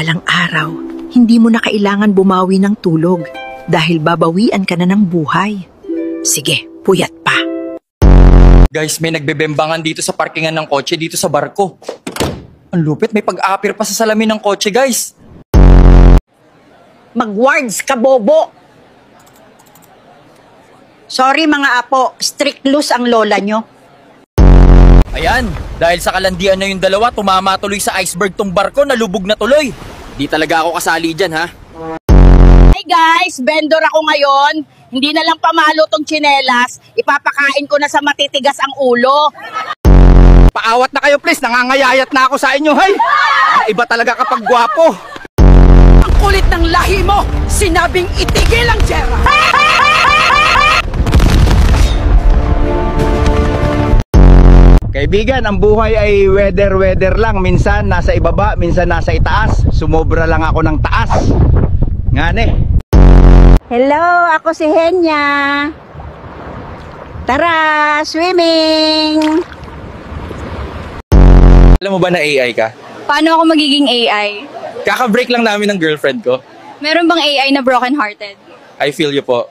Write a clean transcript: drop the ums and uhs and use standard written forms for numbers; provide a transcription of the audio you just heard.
Balang araw, hindi mo na kailangan bumawi ng tulog dahil babawian ka na ng buhay. Sige, puyat pa. Guys, may nagbebembangan dito sa parkingan ng kotse dito sa barko. Ang lupit, may pag-apir pa sa salamin ng kotse, guys. Mag-wards ka, bobo! Sorry mga apo, strict loose ang lola nyo. Ayan, dahil sa kalandian na yung dalawa, tumama tuloy sa iceberg tong barko, nalubog na tuloy. Di talaga ako kasali dyan, ha? Hey guys, vendor ako ngayon. Hindi na lang pamalo tong tsinelas. Ipapakain ko na sa matitigas ang ulo. Paawat na kayo, please. Nangangayayat na ako sa inyo, hay! Iba talaga kapag gwapo. Ang kulit ng lahi mo! Sinabing itigil ang Jera! Kaibigan, ang buhay ay weather lang. Minsan nasa ibaba, minsan nasa itaas. Sumobra lang ako ng taas. Ngane. Hello, ako si Henya. Tara, swimming! Alam mo ba na AI ka? Paano ako magiging AI? Kaka-break lang namin ng girlfriend ko. Meron bang AI na broken-hearted? I feel you po.